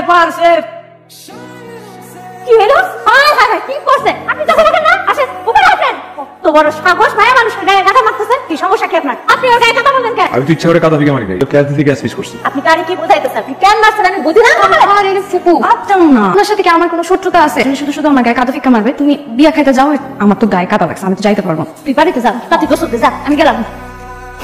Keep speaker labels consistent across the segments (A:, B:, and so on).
A: পারছে।
B: কি হলো? কি করছে? আপনি তো দেখেন না? আসেন, উপরে আসেন। তো বড় সাহস, মায়া মানুষের গায়ে কাদা মারতেছেন। কি সমস্যা কি আপনার? আপনি ওর গায়ে কাদা মারলেন কেন?
C: আমি তো ইচ্ছা করে কাদা দিকে মারি নাই, গ্যাস দিতে গ্যাস মিস করছি।
B: আপনি কারে কি বুঝাইতেছেন? আপনি কেন মারছেন আমি বুঝি না।
D: আরে ফুপু, আপটাও না, আপনার সাথে কি আমার কোনো শত্রুতা আছে? তুমি শুধু শুধু আমার গায়ে কাদা ফিক্কা মারবে? তুমি বিয়া খাইতে যাও, আমার তো গায়ে কাদা লাগছে, আমি তো যাইতে পারবো না।
B: তুই বাড়িতে যা, তাতে গোসল দে, যা, আমি গেলাম।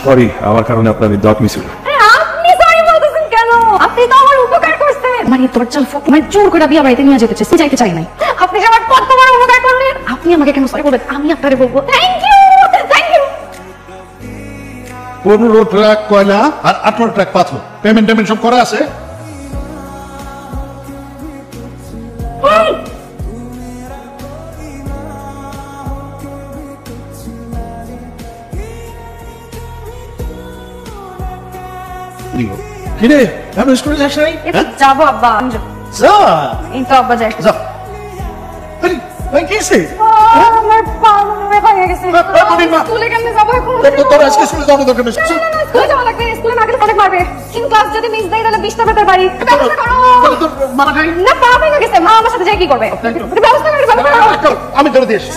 C: সরি, আমার কারণে আপনার দাঁত মিস হলো।
D: আপনি সরি বলতেছেন কেন? আপনি তো আমার উপকার করছেন। মানে তোর চাল ফুপু, মানে জোর করে বিয়া বাড়িতে নিয়ে যেতে চাইছি, যাইতে চাই নাই। আপনি যে আমার কত বড় উপকার করলেন। আপনি আমাকে কেন সরি বলবেন? আমি আপনারে বলবো thank you, thank you.
E: 15 truck কয়লা আর 18 ট্রাক পাথর, পেমেন্ট সব করা আছে। কিরে আমি স্কুলে যাস নাই?
D: যাবো আব্বা,
E: যা
D: এই তো আব্বা যাই।
E: যা। আরে ভাই কিসে?
D: আমার পা মনে ভেঙে গেছে। স্কুলে কেমনে যাবো এখন?
E: তোর আজকে স্কুলে যাওয়ার দরকার নেই।
D: স্কুলে যাওয়া লাগবে, স্কুলে না গেলে অনেক মারবে। কিন্তু ক্লাস যদি মিস দেয় তাহলে 20 টাকা বাড়ি। ব্যবস্থা করো।
E: তোর মারা খাই
D: না, পা ভেঙে গেছে, মা আমার সাথে যাই কি করবে? ব্যবস্থা করো, ব্যবস্থা করো।
E: আমি ধরে দিয়েছি।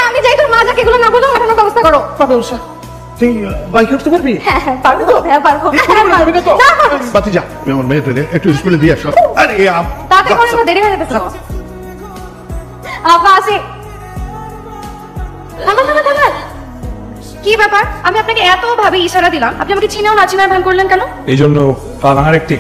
D: আমি যাই, তোর মা যাকে এগুলো না বলো, এখন ব্যবস্থা করো।
E: তুই বাইক উঠতে পারবি?
D: হ্যাঁ হ্যাঁ পারবো, হ্যাঁ পারবো।
E: বাতি যা, আমি আমার মেয়েদের একটু স্কুলে দিয়ে আসো। আরে
D: তাতে করে আমার দেরি হয়ে যেতেছে। আব্বা আসি। কি ব্যাপার? আমি আপনাকে এত ভাবে ইশারা দিলাম, আপনি আমাকে চিনেও না চিনার ভান করলেন কেন?
C: এই জন্য পা ভাঙার একটি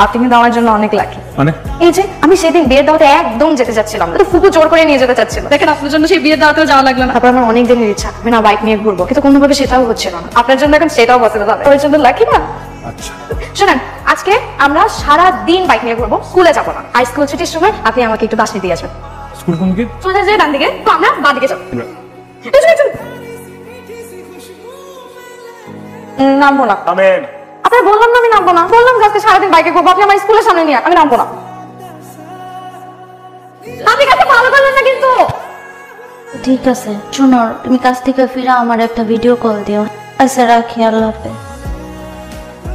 D: আপনি কিন্তু আমার জন্য অনেক লাকি।
C: মানে
D: এই যে আমি সেদিন বিয়ের দাওয়াতে একদম যেতে চাচ্ছিলাম না, তো ফুপু জোর করে নিয়ে যেতে চাচ্ছিল। দেখেন আপনার জন্য সেই বিয়ের দাওয়াতেও যাওয়া লাগলো না। তারপর আমার অনেক দিনের ইচ্ছা, আমি না বাইক নিয়ে ঘুরবো, কিন্তু কোনোভাবে সেটাও হচ্ছিল না। আপনার জন্য এখন সেটাও পসিবল হবে। ওর জন্য লাকি না?
C: আচ্ছা
D: শোনেন, আজকে আমরা সারা দিন বাইক নিয়ে ঘুরবো, স্কুলে যাবো না। আর স্কুল ছুটির সময় আপনি আমাকে একটু বাসে দিয়ে আসবেন।
C: স্কুল কোন দিকে?
D: সোজা যে ডান দিকে, তো আমরা বাঁ দিকে যাবো। নামবো না। আপনার বললাম না আমি নামবো না। বললাম যে আজকে সারাদিন বাইকে ঘুরবো, আপনি আমার স্কুলের সামনে নিয়ে, আমি নামবো না। আপনি কাছে ভালো করলেন না কিন্তু।
B: ঠিক আছে, শোনো, তুমি কাছ থেকে ফিরে আমার একটা ভিডিও কল দিও। আচ্ছা রাখি, আল্লাহ হাফেজ।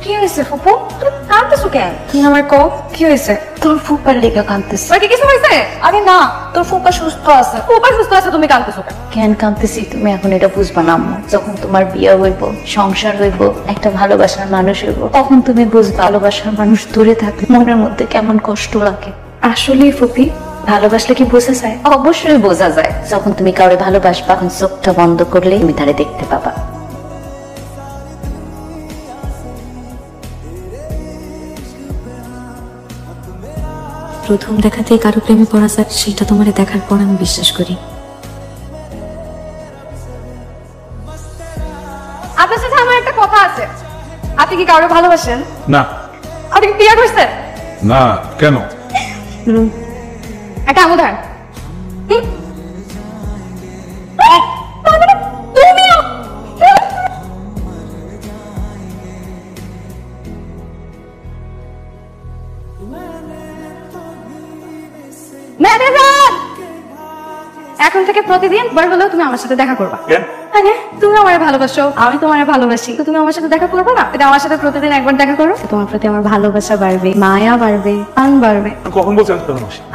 D: কি হয়েছে ফুপু? তুমি কাঁদতেছো কেন?
B: তুই আমার কও,
D: কি হয়েছে?
B: তোর ফুপার লেগে কাঁদতেছি।
D: ওর কি কিছু হয়েছে?
B: আরে না, তোর ফুপা সুস্থ আছে।
D: ফুপা সুস্থ আছে, তুমি কাঁদতেছো কেন?
B: কেন কাঁদতেছি তুমি এখন এটা বুঝবা না আম্মু। যখন তোমার বিয়ে হইব, সংসার হইব, একটা ভালোবাসার মানুষ হইব, তখন তুমি বুঝবা ভালোবাসার মানুষ দূরে থাকলে মনের মধ্যে কেমন কষ্ট লাগে।
D: আসলে ফুপি,
B: ভালোবাসলে কি বোঝা যায়? অবশ্যই বোঝা যায়। যখন তুমি কাউরে ভালোবাসবা, তখন চোখটা বন্ধ করলে তুমি তারে দেখতে পাবা।
F: প্রথম দেখাতেই কারো প্রেমে পড়া যায়, সেটা তোমার দেখার পর আমি বিশ্বাস করি।
D: আপনার সাথে আমার একটা কথা আছে। আপনি কি কারো ভালোবাসেন?
C: না।
D: আপনি কি বিয়ে করছেন?
C: না কেন?
D: একটা উদাহরণ। তুমিও এখন থেকে প্রতিদিন বার হলেও তুমি আমার সাথে দেখা করবা। আরে তুমি আমারে ভালোবাসো, আমি তোমারে ভালোবাসি, তো তুমি আমার সাথে দেখা করবে না? এটা আমার সাথে প্রতিদিন একবার দেখা করো, তোমার প্রতি আমার ভালোবাসা বাড়বে, মায়া বাড়বে, টান বাড়বে।
C: কখন বলছেন?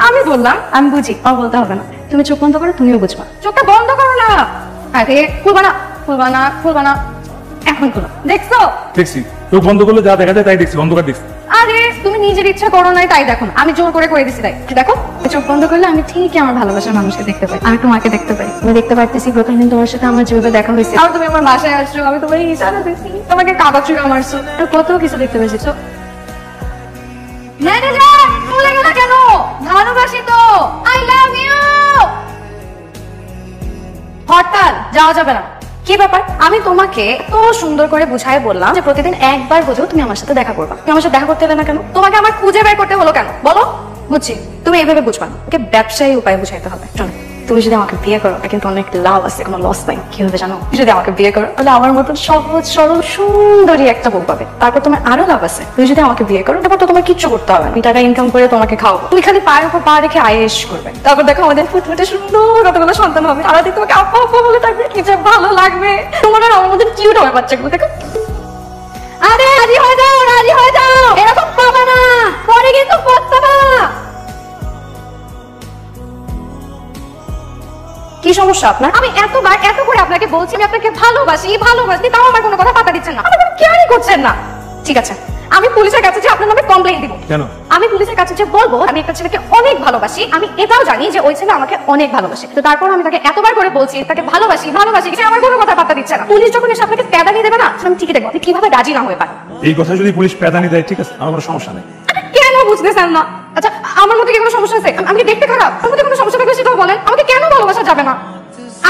D: আমি বললাম, আমি বুঝি, আর বলতে হবে না। তুমি চোখ বন্ধ করো, তুমিও বুঝবা। চোখটা বন্ধ করো না। আরে খুলবা না, খুলবা না, খুলবা না। এখন খুলো। দেখছো?
C: দেখছি। চোখ বন্ধ করলে যা দেখা যায় তাই দেখছি, অন্ধকার দেখছি।
D: আরে তুমি নিজের ইচ্ছা করো নাই তাই দেখো, আমি জোর করে দিছি তাই। দেখো, চোখ বন্ধ করলে আমি ঠিকই আমার ভালোবাসার মানুষকে দেখতে পাই, আমি তোমাকে দেখতে পাই। আমি দেখতে পারতেছি প্রথমদিন তোমার সাথে আমার যেভাবে দেখা হয়েছে, আর তুমি আমার বাসায় আসছো, আমি তোমার ইশারা দিচ্ছি, তোমাকে কাদা চুকা মারছো, আর কত কিছু দেখতে পেয়েছি। ম্যানেজার চলে গেল কেন? ভালোবাসি তো, আই লাভ ইউ। হরতাল, যাওয়া যাবে না। কি ব্যাপার? আমি তোমাকে তো সুন্দর করে বুঝাই বললাম যে প্রতিদিন একবার হলেও তুমি আমার সাথে দেখা করবা। তুমি আমার সাথে দেখা করতে এলে না কেন? তোমাকে আমার খুঁজে বের করতে হলো কেন বলো? বুঝছি, তুমি এইভাবে বুঝবা না, ওকে ব্যবসায়ী উপায় বুঝাইতে হবে। শোনো, তুমি যদি আমাকে বিয়ে করো কিন্তু অনেক লাভ আছে, কোনো লস নাই। কি হবে জানো? যদি আমাকে বিয়ে করো তাহলে আমার মতন সহজ সরল সুন্দরী একটা বউ পাবে। তারপর তোমার আরো লাভ আছে, তুমি যদি আমাকে বিয়ে করো তারপর তো তোমার কিচ্ছু করতে হবে না, আমি টাকা ইনকাম করে তোমাকে খাওয়াবো, তুমি খালি পায়ের উপর পা রেখে আয়েশ করবে। তারপর দেখো আমাদের ফুটফুটে সুন্দর কতগুলো সন্তান হবে, সারাদিন তোমাকে আপা আপা বলে থাকবে, কি যে ভালো লাগবে। তোমার আর আমার মধ্যে কিউট হবে বাচ্চাগুলো, দেখো। আরে রাজি হয়ে যাও, রাজি হয়ে যাও, এরকম পাবা না, পরে কিন্তু পস্তাবা। সমস্যা আপনার? আমি এতবার এত করে আপনাকে বলছি আমি আপনাকে ভালোবাসি ভালোবাসি, তাও আমার কোনো কথা পাত্তা দিচ্ছেন না, আপনি কোনো কেয়ারই করছেন না। ঠিক আছে, আমি পুলিশের কাছে যে আপনার নামে কমপ্লেইন দিব।
C: কেন?
D: আমি পুলিশের কাছে যে বলবো আমি একটা ছেলেকে অনেক ভালোবাসি, আমি এটাও জানি যে ওই ছেলে আমাকে অনেক ভালোবাসে, তো তারপর আমি তাকে এতবার করে বলছি তাকে ভালোবাসি ভালোবাসি, সে আমার কোনো কথা পাত্তা দিচ্ছে না। পুলিশ যখন এসে আপনাকে প্যাদানি দেবে না, আমি ঠিকই দেখবো আপনি কিভাবে রাজি না হয়ে পারেন।
C: এই কথা যদি পুলিশ প্যাদানি দেয় ঠিক আছে, আমার কোনো সমস্যা নেই।
D: কেন বুঝতেছেন না? আচ্ছা, আমার মধ্যে কি কোনো সমস্যা আছে? আমি কি দেখতে খারাপ? আমার মধ্যে কোনো সমস্যা থাকলে সেটাও বলেন। আমাকে কেন ভালোবাসা যাবে না?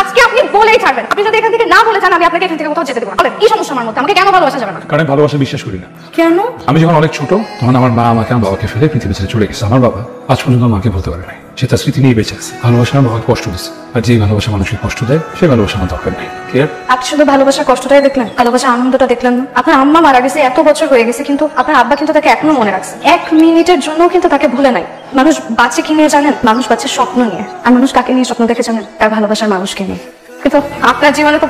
D: আজকে আপনি বলেই ছাড়বেন। আপনি যদি এখান থেকে না বলে যান আমি আপনাকে এখান থেকে কোথাও যেতে দেবো না। বলেন, কি সমস্যা আমার মধ্যে? আমাকে কেন ভালোবাসা যাবে না?
C: কারণ আমি ভালোবাসা বিশ্বাস করি না।
D: কেন?
C: আমি যখন অনেক ছোট তখন আমার মা আমাকে আমার বাবাকে ফেলে পৃথিবী ছেড়ে চলে গেছে। আমার বাবা আজ পর্যন্ত মাকে বলতে পারে নাই, সে তার স্মৃতি নিয়ে বেঁচে আছে। ভালোবাসা আমার বাবাকে কষ্ট দিচ্ছে, আর যে ভালোবাসা মানুষকে কষ্ট দেয় সে ভালোবাসা আমার দরকার নেই। ক্লিয়ার?
D: আপনি শুধু ভালোবাসার কষ্টটাই দেখলেন, ভালোবাসার আনন্দটা দেখলেন না। আপনার আম্মা মারা গেছে, এত বছর হয়ে গেছে, কিন্তু আপনার আব্বা কিন্তু তাকে এখনো মনে রাখছে। 1 মিনিটের জন্য কিন্তু তাকে ভুলে নাই। মানুষ বাঁচে কি নিয়ে জানেন? মানুষ বাঁচে স্বপ্ন নিয়ে। আর মানুষ কাকে নিয়ে স্বপ্ন দেখে জানেন? তার ভালোবাসার মানুষকে নিয়ে। কিন্তু আপনার জীবনে তো